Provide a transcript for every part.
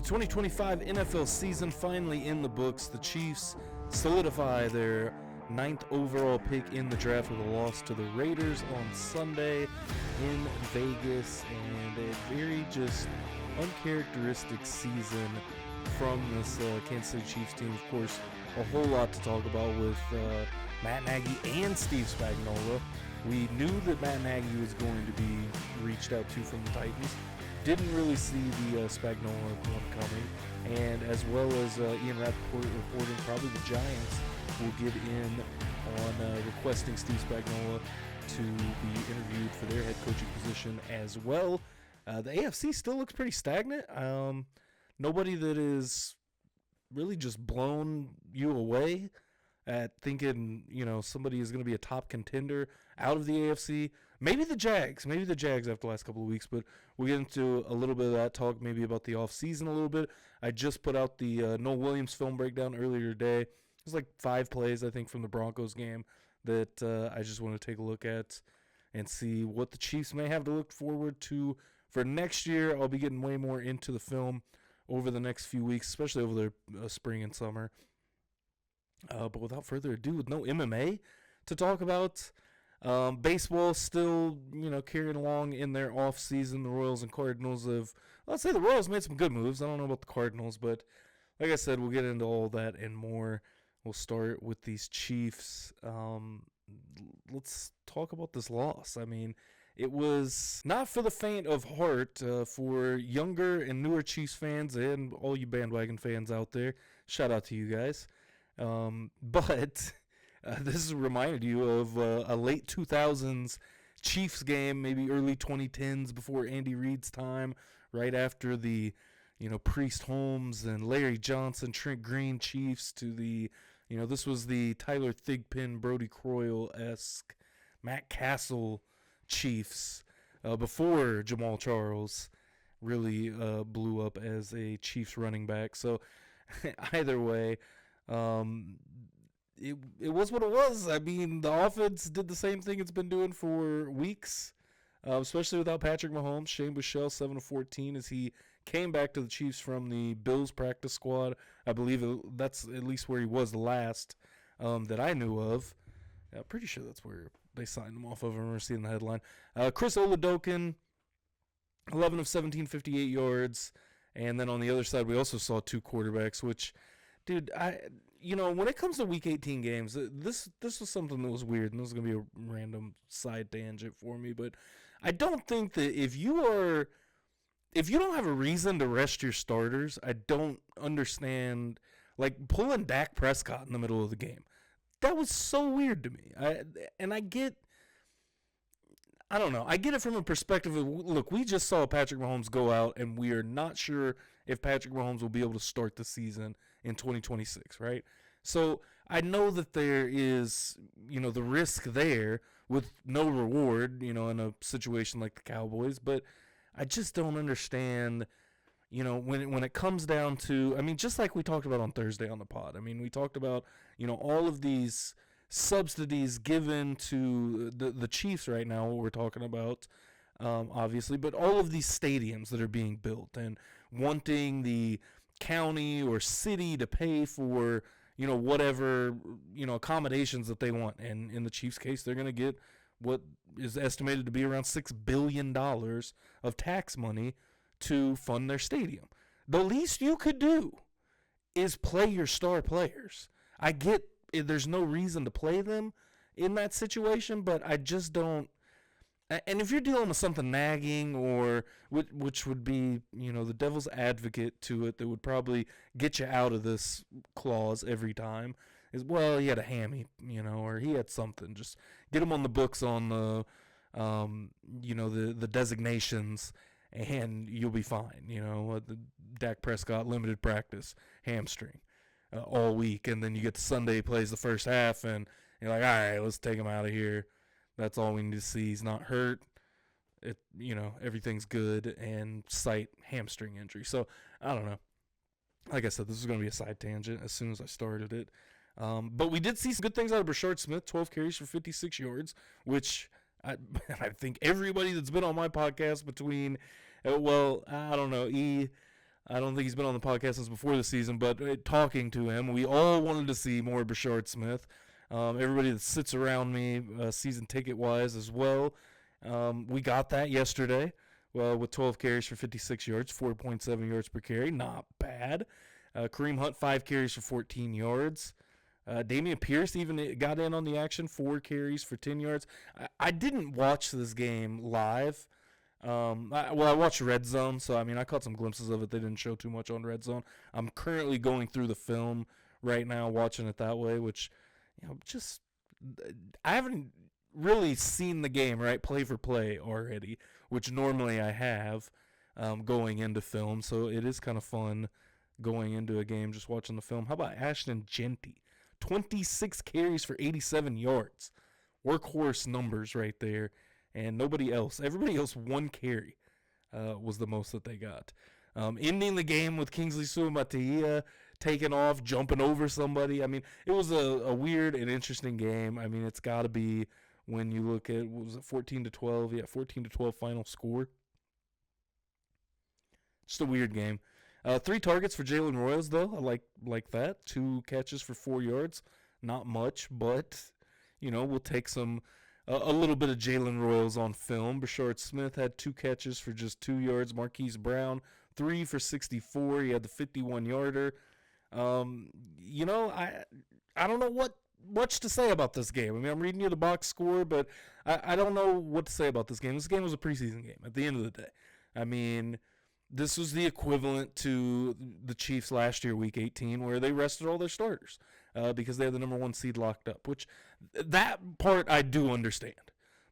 2025 NFL season finally in the books. The Chiefs solidify their 9th overall pick in the draft with a loss to the Raiders on Sunday in Vegas, and a very just uncharacteristic season from this Kansas City Chiefs team. Of course, a whole lot to talk about with Matt Nagy and Steve Spagnuolo. We knew that Matt Nagy was going to be reached out to from the Titans. Didn't really see the Spagnuolo one coming, and as well as Ian Rappaport reporting, probably the Giants will get in on requesting Steve Spagnuolo to be interviewed for their head coaching position as well. The AFC still looks pretty stagnant. Nobody that is really just blown you away at thinking, somebody is going to be a top contender out of the AFC. Maybe the Jags after the last couple of weeks, but we'll get into a little bit of that talk, maybe about the offseason a little bit. I just put out the Noel Williams film breakdown earlier today. It's like 5 plays, I think, from the Broncos game that I just want to take a look at and see what the Chiefs may have to look forward to for next year. I'll be getting way more into the film over the next few weeks, especially over the spring and summer. But without further ado, with no MMA to talk about, baseball still, carrying along in their offseason. The Royals and Cardinals let's say the Royals made some good moves. I don't know about the Cardinals, but like I said, we'll get into all that and more. We'll start with these Chiefs. Let's talk about this loss. I mean, it was not for the faint of heart for younger and newer Chiefs fans and all you bandwagon fans out there. Shout out to you guys. But this is reminded you of a late 2000s Chiefs game, maybe early 2010s before Andy Reid's time, right after the, Priest Holmes and Larry Johnson, Trent Green Chiefs to the, this was the Tyler Thigpen, Brody Croyle-esque, Matt Castle Chiefs before Jamal Charles really blew up as a Chiefs running back. So either way, it was what it was. I mean, the offense did the same thing it's been doing for weeks, especially without Patrick Mahomes. Shane Buechele, 7-14, as he came back to the Chiefs from the Bills practice squad. I believe that's at least where he was last that I knew of. I'm pretty sure that's where they signed him off of. I remember seeing the headline. Chris Oladokun, 11 of 17, 58 yards. And then on the other side, we also saw 2 quarterbacks, which, dude, when it comes to Week 18 games, this was something that was weird, and this is going to be a random side tangent for me, but I don't think that if you don't have a reason to rest your starters, I don't understand, like, pulling Dak Prescott in the middle of the game. That was so weird to me. I get it from a perspective of, look, we just saw Patrick Mahomes go out, and we are not sure if Patrick Mahomes will be able to start the season in 2026, right? So I know that there is, the risk there with no reward, in a situation like the Cowboys, but I just don't understand, when it comes down to, I mean, just like we talked about on Thursday on the pod. I mean, we talked about, all of these subsidies given to the Chiefs right now, what we're talking about, obviously, but all of these stadiums that are being built and wanting the county or city to pay for, whatever, accommodations that they want. And in the Chiefs' case, they're going to get what is estimated to be around $6 billion of tax money to fund their stadium. The least you could do is play your star players. I get there's no reason to play them in that situation, but I just don't. And if you're dealing with something nagging or which would be, the devil's advocate to it that would probably get you out of this clause every time is, well, he had a hammy, or he had something. Just get him on the books on the, the designations, and you'll be fine. The Dak Prescott limited practice hamstring all week, and then you get to Sunday, plays the first half, and you're like, all right, let's take him out of here. That's all we need to see. He's not hurt. Everything's good, and cite hamstring injury. So I don't know. Like I said, this is going to be a side tangent as soon as I started it. But we did see some good things out of Brashard Smith, 12 carries for 56 yards, which I think everybody that's been on my podcast between, I don't know, I don't think he's been on the podcast since before the season, but talking to him, we all wanted to see more Brashard Smith. Everybody that sits around me, season ticket-wise as well, we got that yesterday with 12 carries for 56 yards, 4.7 yards per carry. Not bad. Kareem Hunt, 5 carries for 14 yards. Damian Pierce even got in on the action, 4 carries for 10 yards. I didn't watch this game live. I watched Red Zone, so I caught some glimpses of it. They didn't show too much on Red Zone. I'm currently going through the film right now, watching it that way, which, I haven't really seen the game, right, play for play already, which normally I have going into film, so it is kind of fun going into a game just watching the film. How about Ashton Genty? 26 carries for 87 yards. Workhorse numbers right there. And nobody else. Everybody else 1 carry was the most that they got. Ending the game with Kingsley Suamataia taking off, jumping over somebody. It was a weird and interesting game. It's got to be when you look at, what was it, 14-12? Yeah, 14-12 final score. Just a weird game. 3 targets for Jalen Royals, though. I like that. 2 catches for 4 yards. Not much, but, we'll take a little bit of Jalen Royals on film. Brashard Smith had 2 catches for just 2 yards. Marquise Brown, 3 for 64. He had the 51-yarder. I don't know what much to say about this game. I'm reading you the box score, but I don't know what to say about this game. This game was a preseason game at the end of the day. This was the equivalent to the Chiefs last year, Week 18, where they rested all their starters because they had the number 1 seed locked up, which that part I do understand.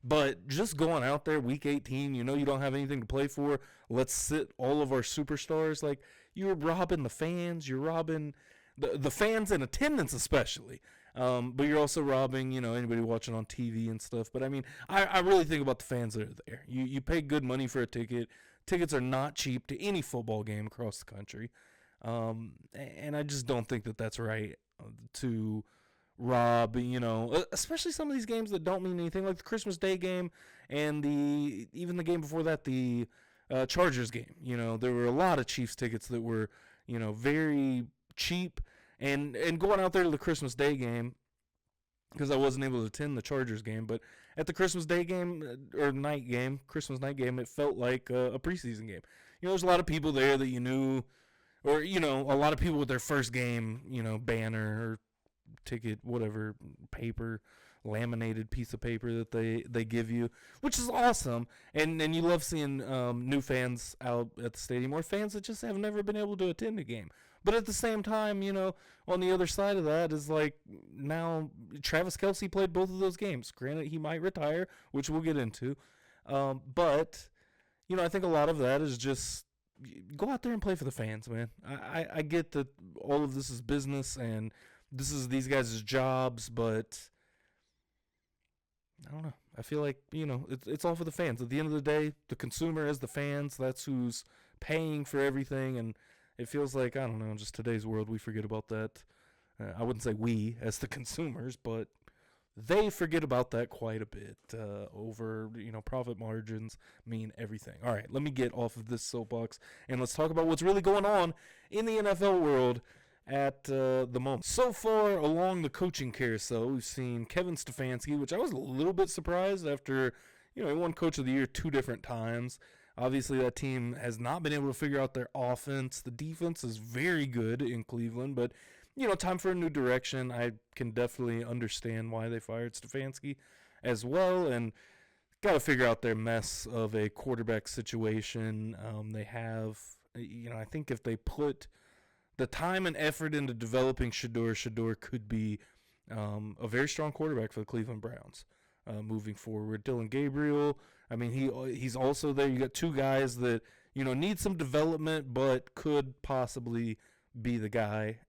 But just going out there, Week 18, you don't have anything to play for. Let's sit all of our superstars. Like, you're robbing the fans. You're robbing the fans in attendance especially. But you're also robbing, anybody watching on TV and stuff. But, I really think about the fans that are there. You pay good money for a ticket. Tickets are not cheap to any football game across the country. And I just don't think that that's right to rob, especially some of these games that don't mean anything, like the Christmas Day game and even the game before that, the Chargers game. There were a lot of Chiefs tickets that were, very cheap. And going out there to the Christmas Day game, because I wasn't able to attend the Chargers game, but at the Christmas Day game, or Christmas night game, it felt like a preseason game. There's a lot of people there that you knew, or, a lot of people with their first game, banner or ticket, whatever, paper, laminated piece of paper that they give you, which is awesome. And you love seeing new fans out at the stadium, or fans that just have never been able to attend a game. But at the same time, on the other side of that is like, now Travis Kelce played both of those games. Granted, he might retire, which we'll get into. But, I think a lot of that is just go out there and play for the fans, man. I get that all of this is business and this is these guys' jobs, but I don't know. I feel like, it's all for the fans. At the end of the day, the consumer is the fans. That's who's paying for everything, and it feels like, I don't know, just today's world, we forget about that. I wouldn't say we as the consumers, but they forget about that quite a bit over, profit margins mean everything. All right, let me get off of this soapbox, and let's talk about what's really going on in the NFL world at the moment. So far along the coaching carousel, we've seen Kevin Stefanski, which I was a little bit surprised after, he won Coach of the Year 2 different times. Obviously, that team has not been able to figure out their offense. The defense is very good in Cleveland, but, time for a new direction. I can definitely understand why they fired Stefanski as well, and got to figure out their mess of a quarterback situation. They have, I think if they put the time and effort into developing Shedeur could be a very strong quarterback for the Cleveland Browns moving forward. Dylan Gabriel, he's also there. You got 2 guys that, need some development, but could possibly be the guy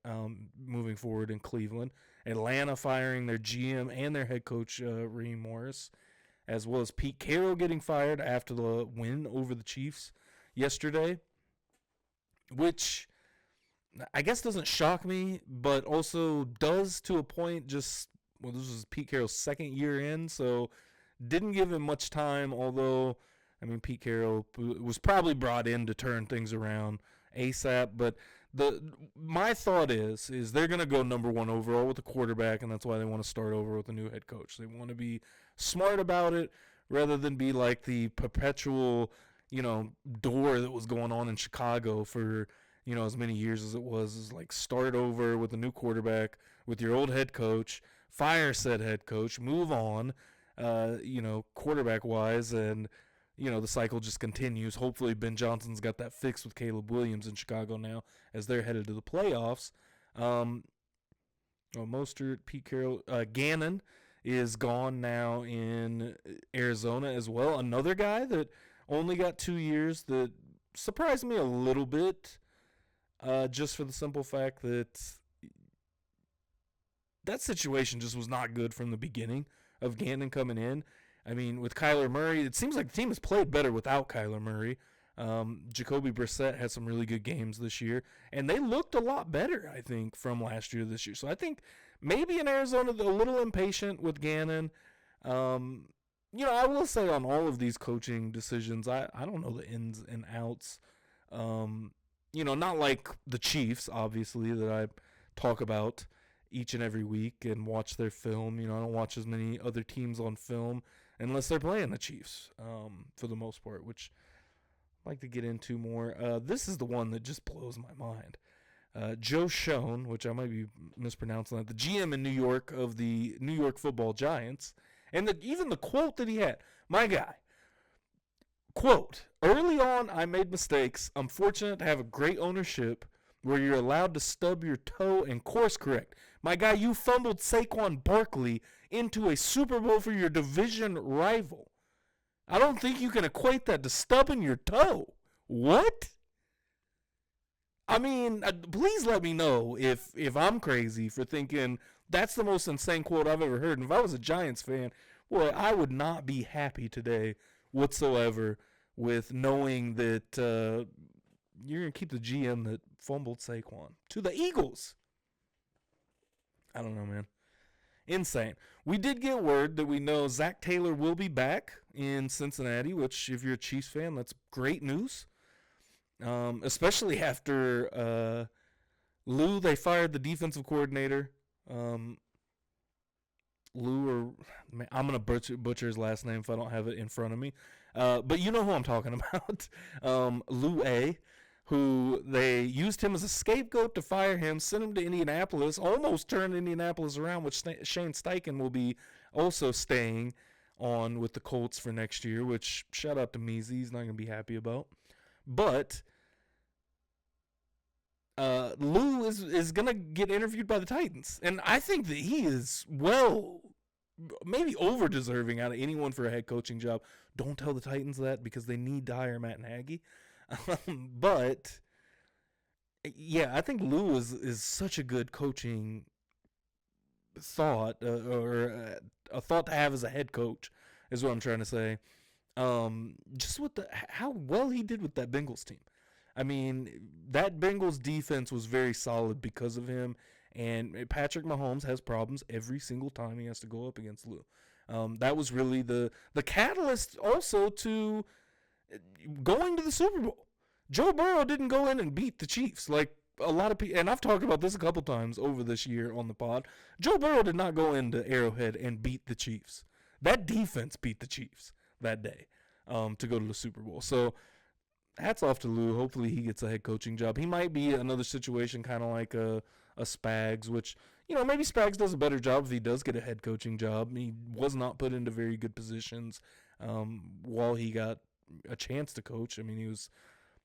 moving forward in Cleveland. Atlanta firing their GM and their head coach, Raheem Morris, as well as Pete Carroll getting fired after the win over the Chiefs yesterday, which I guess doesn't shock me, but also does to a point. This was Pete Carroll's 2nd year in, so didn't give him much time, although, Pete Carroll was probably brought in to turn things around ASAP. But my thought is they're going to go number 1 overall with the quarterback, and that's why they want to start over with a new head coach. They want to be smart about it rather than be like the perpetual, door that was going on in Chicago for, as many years as it was. Is like start over with a new quarterback, with your old head coach, fire said head coach, move on, quarterback-wise, and the cycle just continues. Hopefully Ben Johnson's got that fixed with Caleb Williams in Chicago now as they're headed to the playoffs. Mostert, Pete Carroll, Gannon is gone now in Arizona as well. Another guy that only got 2 years that surprised me a little bit, just for the simple fact that situation just was not good from the beginning of Gannon coming in. I mean, with Kyler Murray, it seems like the team has played better without Kyler Murray. Jacoby Brissett had some really good games this year, and they looked a lot better, I think, from last year to this year. So I think maybe in Arizona they're a little impatient with Gannon. I will say on all of these coaching decisions, I don't know the ins and outs. Not like the Chiefs, obviously, that I talk about each and every week and watch their film. I don't watch as many other teams on film unless they're playing the Chiefs, for the most part, which I'd like to get into more. This is the one that just blows my mind. Joe Schoen, which I might be mispronouncing that, the GM in New York of the New York Football Giants, and even the quote that he had, my guy, quote, "Early on, I made mistakes. I'm fortunate to have a great ownership where you're allowed to stub your toe and course correct. My guy, you fumbled Saquon Barkley into a Super Bowl for your division rival. I don't think you can equate that to stubbing your toe. What? I mean, please let me know if I'm crazy for thinking that's the most insane quote I've ever heard. And if I was a Giants fan, boy, I would not be happy today whatsoever with knowing that you're going to keep the GM that fumbled Saquon to the Eagles. I don't know, man. Insane. We did get word that we know Zach Taylor will be back in Cincinnati, which if you're a Chiefs fan, that's great news. Especially after Lou, they fired the defensive coordinator. I'm going to butcher his last name if I don't have it in front of me. But you know who I'm talking about. Lou A., who they used him as a scapegoat to fire him, sent him to Indianapolis, almost turned Indianapolis around, which Shane Steichen will be also staying on with the Colts for next year, which shout out to Measy, he's not going to be happy about. But Lou is going to get interviewed by the Titans, and I think that he is maybe over-deserving out of anyone for a head coaching job. Don't tell the Titans that because they need to hire Matt Nagy. But yeah, I think Lou is such a good coaching thought, or a thought to have as a head coach, is what I'm trying to say. Just with how well he did with that Bengals team. I mean, that Bengals defense was very solid because of him. And Patrick Mahomes has problems every single time he has to go up against Lou. That was really the catalyst also to going to the Super Bowl. Joe Burrow didn't go in and beat the Chiefs like a lot of people, and I've talked about this a couple times over this year on the pod. Joe Burrow did not go into Arrowhead and beat the Chiefs. That defense beat the Chiefs that day to go to the Super Bowl. So hats off to Lou. Hopefully he gets a head coaching job. He might be another situation kind of like a Spags, which, maybe Spags does a better job if he does get a head coaching job. He was not put into very good positions while he got a chance to coach. I mean, he was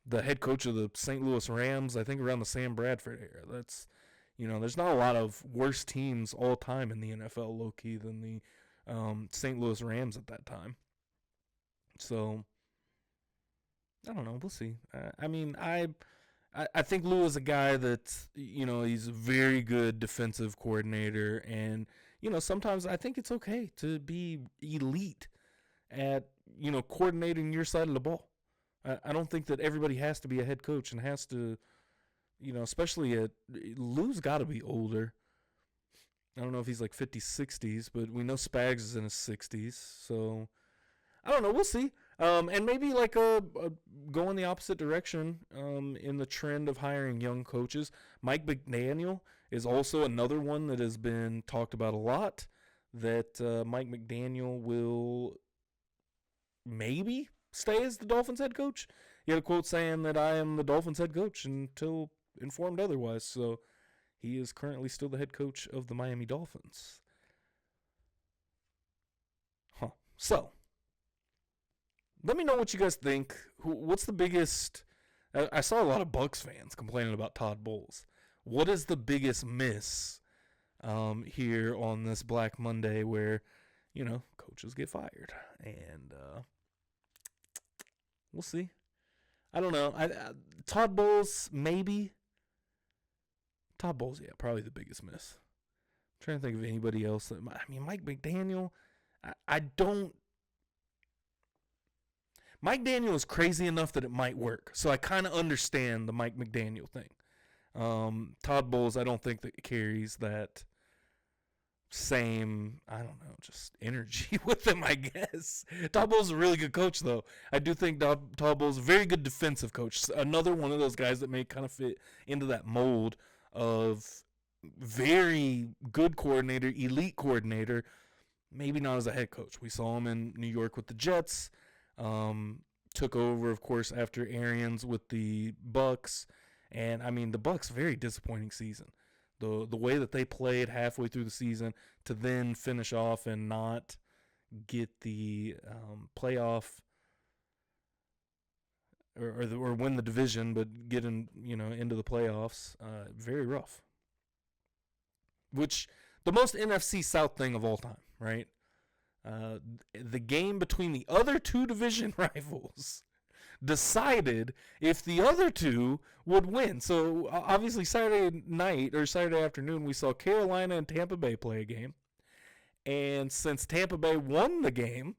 the head coach of the St. Louis Rams, I think around the Sam Bradford era. That's, there's not a lot of worse teams all time in the NFL, low-key, than the St. Louis Rams at that time. So, I don't know. We'll see. I think Lou is a guy that, he's a very good defensive coordinator. And, sometimes I think it's okay to be elite at, coordinating your side of the ball. I don't think that everybody has to be a head coach and has to, especially Lou's got to be older. I don't know if he's like 50s, 60s, but we know Spags is in his 60s. So, I don't know. We'll see. And maybe like a going the opposite direction in the trend of hiring young coaches. Mike McDaniel is also another one that has been talked about a lot, that Mike McDaniel will maybe stay as the Dolphins head coach. He had a quote saying that I am the Dolphins head coach until informed otherwise. So he is currently still the head coach of the Miami Dolphins. So let me know what you guys think. What's the biggest... I saw a lot of Bucs fans complaining about Todd Bowles. What is the biggest miss here on this Black Monday where, coaches get fired? And we'll see. I don't know. Todd Bowles, maybe. Todd Bowles, yeah, probably the biggest miss. I'm trying to think of anybody else. Mike McDaniel, I don't... Mike Daniel is crazy enough that it might work. So I kind of understand the Mike McDaniel thing. Todd Bowles, I don't think that carries that same, just energy with him, I guess. Todd Bowles is a really good coach, though. I do think Todd Bowles is a very good defensive coach. Another one of those guys that may kind of fit into that mold of very good coordinator, elite coordinator, maybe not as a head coach. We saw him in New York with the Jets. Took over, of course, after Arians with the Bucs. And, the Bucs, very disappointing season. The way that they played halfway through the season to then finish off and not get the playoff or win the division, but get into the playoffs, very rough. Which, the most NFC South thing of all time, right? The game between the other two division rivals decided if the other two would win. So obviously Saturday night or Saturday afternoon, we saw Carolina and Tampa Bay play a game. And since Tampa Bay won the game,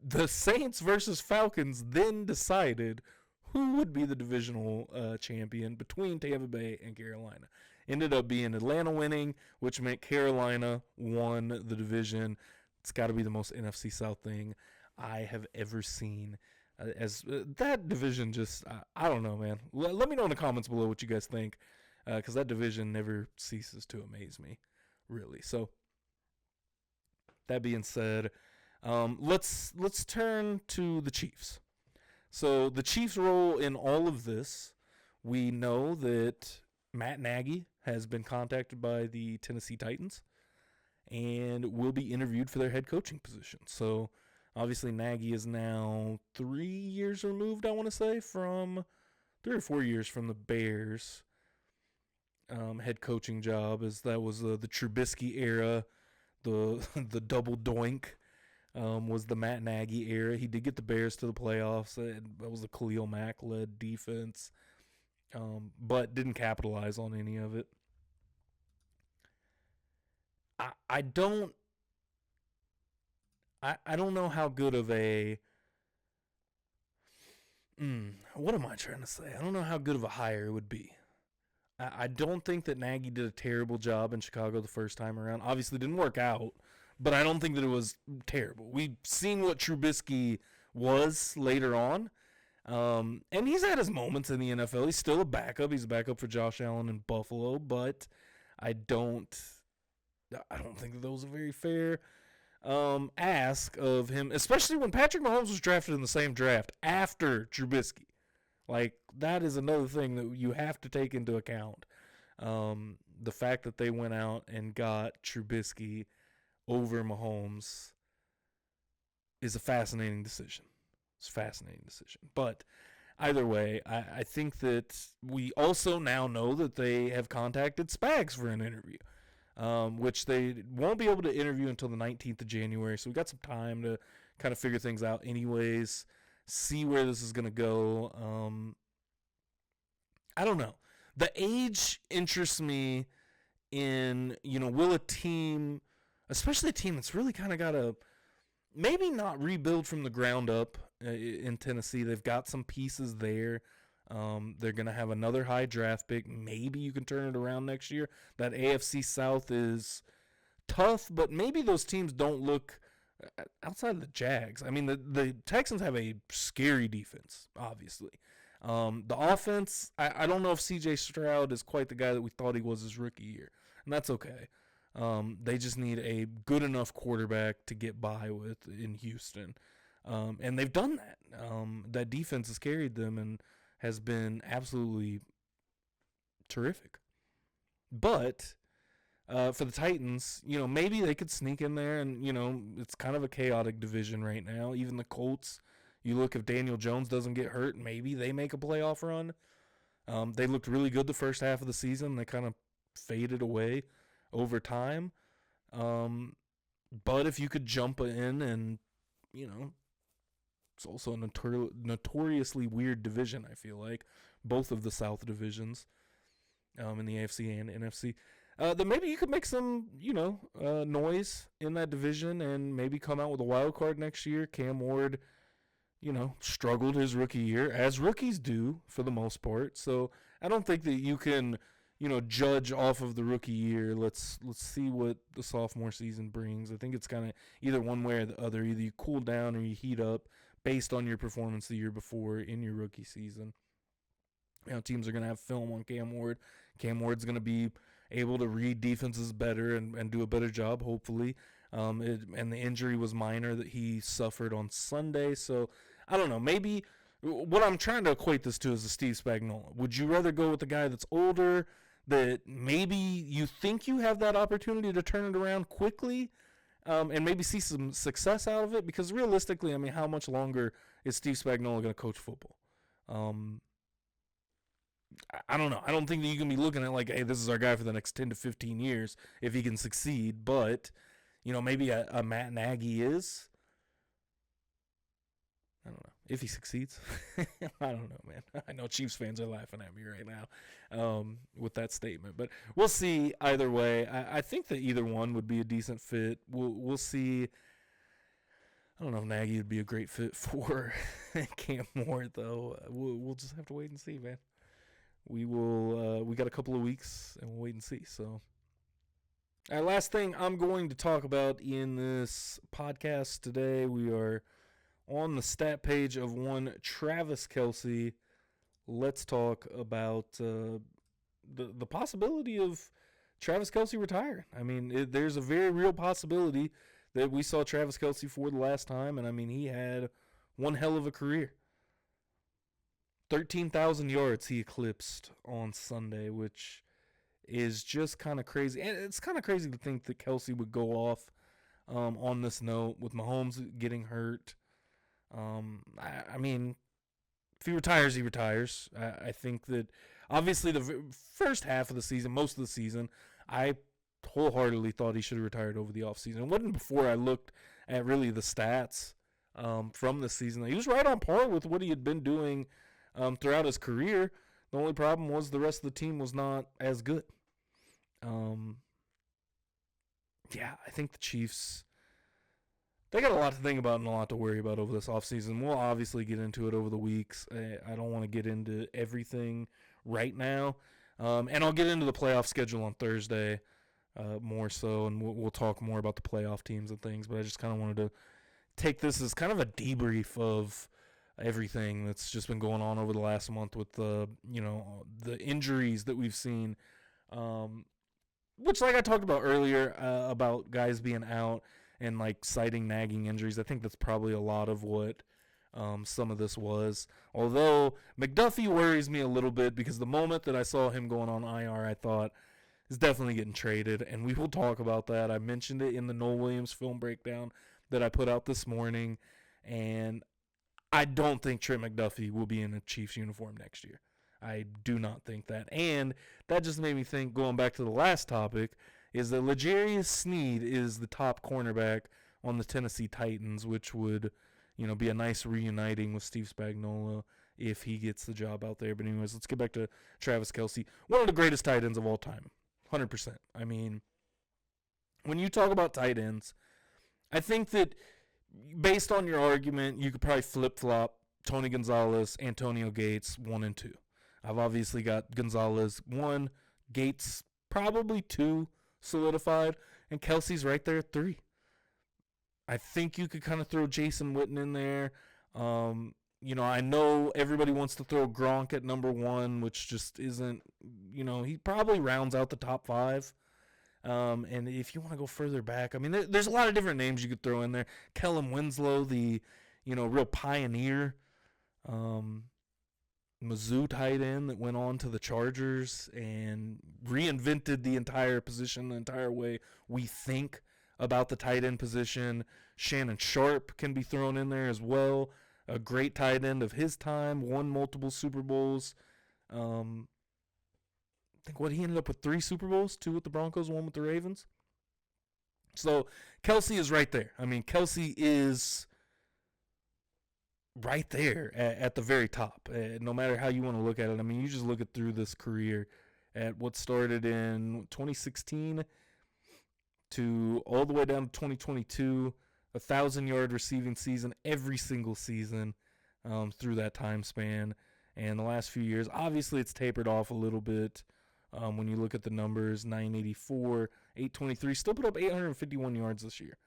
the Saints versus Falcons then decided who would be the divisional champion between Tampa Bay and Carolina. Ended up being Atlanta winning, which meant Carolina won the division. It's got to be the most NFC South thing I have ever seen. That division just, I don't know, man. Let me know in the comments below what you guys think, because that division never ceases to amaze me, really. So, that being said, let's turn to the Chiefs. So, the Chiefs' role in all of this, we know that Matt Nagy has been contacted by the Tennessee Titans and will be interviewed for their head coaching position. So, obviously, Nagy is now 3 years removed, I want to say, from 3 or 4 years from the Bears head coaching job, as that was the Trubisky era, the double doink was the Matt Nagy era. He did get the Bears to the playoffs. That was a Khalil Mack-led defense, but didn't capitalize on any of it. I don't know how good of a what am I trying to say? I don't know how good of a hire it would be. I don't think that Nagy did a terrible job in Chicago the first time around. Obviously didn't work out, but I don't think that it was terrible. We've seen what Trubisky was later on. And he's had his moments in the NFL. He's still a backup. He's a backup for Josh Allen in Buffalo, but I don't think that those are very fair ask of him, especially when Patrick Mahomes was drafted in the same draft after Trubisky. Like, that is another thing that you have to take into account. The fact that they went out and got Trubisky over Mahomes is a fascinating decision. It's a fascinating decision. But either way, I think that we also now know that they have contacted Spags for an interview. Which they won't be able to interview until the 19th of January. So we got some time to kind of figure things out anyways, see where this is going to go. I don't know. The age interests me in, will a team, especially a team that's really kind of got to maybe not rebuild from the ground up in Tennessee. They've got some pieces there. They're going to have another high draft pick. Maybe you can turn it around next year. That AFC South is tough, but maybe those teams don't look outside of the Jags, I mean, the Texans have a scary defense, obviously. The offense, I don't know if C.J. Stroud is quite the guy that we thought he was his rookie year, and that's okay. They just need a good enough quarterback to get by with in Houston, and they've done that. That defense has carried them and has been absolutely terrific. But for the Titans, maybe they could sneak in there, and it's kind of a chaotic division right now. Even the Colts, you look, if Daniel Jones doesn't get hurt, maybe they make a playoff run. They looked really good the first half of the season. They kind of faded away over time. But if you could jump in and, it's also a notoriously weird division, I feel like. Both of the South divisions in the AFC and NFC. Then maybe you could make some, noise in that division and maybe come out with a wild card next year. Cam Ward, struggled his rookie year, as rookies do for the most part. So I don't think that you can, judge off of the rookie year. Let's see what the sophomore season brings. I think it's kind of either one way or the other. Either you cool down or you heat up based on your performance the year before in your rookie season. Teams are going to have film on Cam Ward. Cam Ward's going to be able to read defenses better and do a better job, hopefully. And the injury was minor that he suffered on Sunday. So, I don't know. Maybe what I'm trying to equate this to is the Steve Spagnuolo. Would you rather go with the guy that's older, that maybe you think you have that opportunity to turn it around quickly and maybe see some success out of it? Because realistically, I mean, how much longer is Steve Spagnuolo going to coach football? I don't know. I don't think that you can be looking at like, hey, this is our guy for the next 10 to 15 years if he can succeed. But, maybe a Matt Nagy is. I don't know. If he succeeds. I don't know, man. I know Chiefs fans are laughing at me right now with that statement. But we'll see either way. I think that either one would be a decent fit. We'll see. I don't know if Nagy would be a great fit for Cam Ward, though. We'll just have to wait and see, man. We got a couple of weeks, and we'll wait and see. So, last thing I'm going to talk about in this podcast today, we are on the stat page of one Travis Kelce. Let's talk about the possibility of Travis Kelce retiring. I mean, there's a very real possibility that we saw Travis Kelce for the last time, and I mean, he had one hell of a career. 13,000 yards he eclipsed on Sunday, which is just kind of crazy. And it's kind of crazy to think that Kelce would go off on this note with Mahomes getting hurt. I mean, if he retires, he retires. I think that obviously the first half of the season, most of the season, I wholeheartedly thought he should have retired over the offseason. It wasn't before I looked at really the stats from the season. He was right on par with what he had been doing throughout his career. The only problem was the rest of the team was not as good. Yeah, I think the Chiefs, they got a lot to think about and a lot to worry about over this offseason. We'll obviously get into it over the weeks. I don't want to get into everything right now. And I'll get into the playoff schedule on Thursday more so, and we'll talk more about the playoff teams and things. But I just kind of wanted to take this as kind of a debrief of everything that's just been going on over the last month with the injuries that we've seen, which, like I talked about earlier, about guys being out and like citing nagging injuries. I think that's probably a lot of what some of this was. Although McDuffie worries me a little bit because the moment that I saw him going on IR, I thought he's definitely getting traded, and we will talk about that. I mentioned it in the Noel Williams film breakdown that I put out this morning, and I don't think Trent McDuffie will be in a Chiefs uniform next year. I do not think that. And that just made me think, going back to the last topic, is that L'Jarius Sneed is the top cornerback on the Tennessee Titans, which would, be a nice reuniting with Steve Spagnuolo if he gets the job out there. But anyways, let's get back to Travis Kelce. One of the greatest tight ends of all time. 100%. I mean, when you talk about tight ends, I think that based on your argument, you could probably flip-flop Tony Gonzalez, Antonio Gates, 1 and 2. I've obviously got Gonzalez 1, Gates probably 2 solidified, and Kelce's right there at 3. I think you could kind of throw Jason Witten in there. I know everybody wants to throw Gronk at number 1, which just isn't, he probably rounds out the top 5. And if you want to go further back, I mean, there's a lot of different names you could throw in there. Kellen Winslow, the, real pioneer, Mizzou tight end that went on to the Chargers and reinvented the entire position, the entire way we think about the tight end position. Shannon Sharp can be thrown in there as well. A great tight end of his time, won multiple Super Bowls. I think he ended up with 3 Super Bowls, 2 with the Broncos, 1 with the Ravens. So Kelce is right there. I mean, Kelce is right there at the very top, no matter how you want to look at it. I mean, you just look at through this career at what started in 2016 to all the way down to 2022, 1,000-yard receiving season every single season through that time span. And the last few years, obviously it's tapered off a little bit when you look at the numbers, 984, 823, still put up 851 yards this year.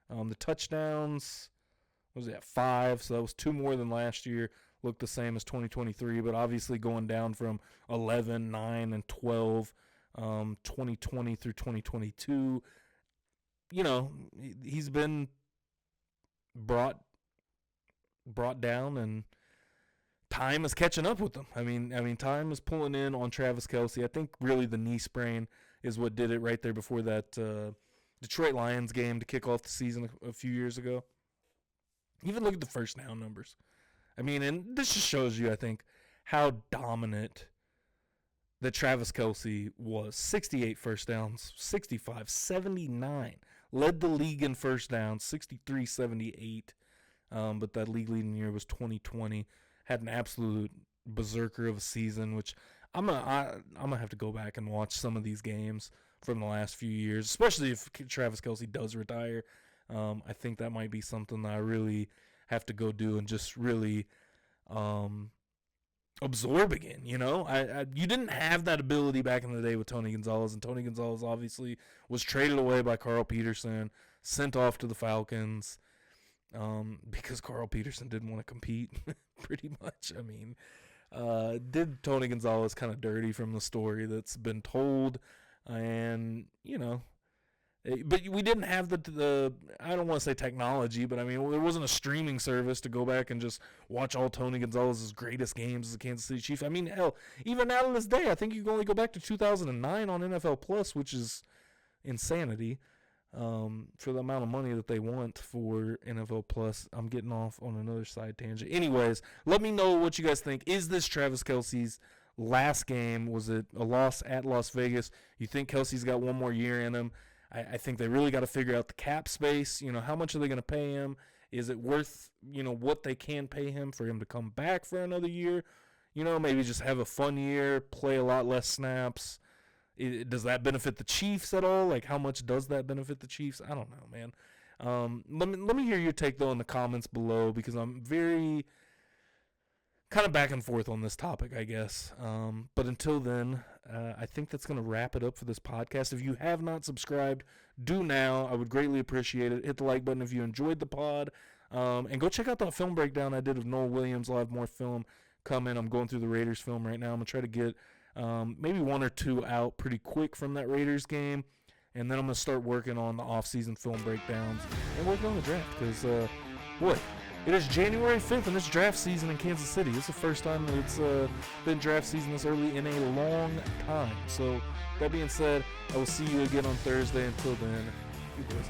The touchdowns, what was it, 5, so that was 2 more than last year. Looked the same as 2023, but obviously going down from 11, 9, and 12, 2020 through 2022. He's been brought down, and time is catching up with him. I mean, time is pulling in on Travis Kelce. I think really the knee sprain is what did it right there before that Detroit Lions game to kick off the season a few years ago. Even look at the first down numbers. I mean, and this just shows you, I think, how dominant that Travis Kelce was. 68 first downs, 65, 79. Led the league in first downs, 63, 78. But that league leading year was 2020. Had an absolute berserker of a season, which I'm gonna have to go back and watch some of these games from the last few years, especially if Travis Kelce does retire. I think that might be something that I really have to go do and just really absorb again. You didn't have that ability back in the day with Tony Gonzalez, and Tony Gonzalez obviously was traded away by Carl Peterson, sent off to the Falcons because Carl Peterson didn't want to compete pretty much. I mean, did Tony Gonzalez kind of dirty from the story that's been told, and but we didn't have the I don't want to say technology, but I mean, there wasn't a streaming service to go back and just watch all Tony Gonzalez's greatest games as a Kansas City Chief. I mean, hell, even now to this day, I think you can only go back to 2009 on NFL Plus, which is insanity for the amount of money that they want for NFL Plus. I'm getting off on another side tangent. Anyways, let me know what you guys think. Is this Travis Kelce's last game? Was it a loss at Las Vegas? You think Kelce's got one more year in him? I think they really got to figure out the cap space. How much are they going to pay him? Is it worth, what they can pay him for him to come back for another year? Maybe just have a fun year, play a lot less snaps. Does that benefit the Chiefs at all? Like, how much does that benefit the Chiefs? I don't know, man. Let me hear your take, though, in the comments below, because I'm very kind of back and forth on this topic, I guess. But until then, I think that's going to wrap it up for this podcast. If you have not subscribed, do now. I would greatly appreciate it. Hit the like button if you enjoyed the pod. And go check out that film breakdown I did of Noel Williams. I'll have more film coming. I'm going through the Raiders film right now. I'm going to try to get maybe 1 or 2 out pretty quick from that Raiders game. And then I'm going to start working on the offseason film breakdowns and working on the draft. Because, boy, it is January 5th, and it's draft season in Kansas City. It's the first time that it's been draft season this early in a long time. So, that being said, I will see you again on Thursday. Until then, you boys.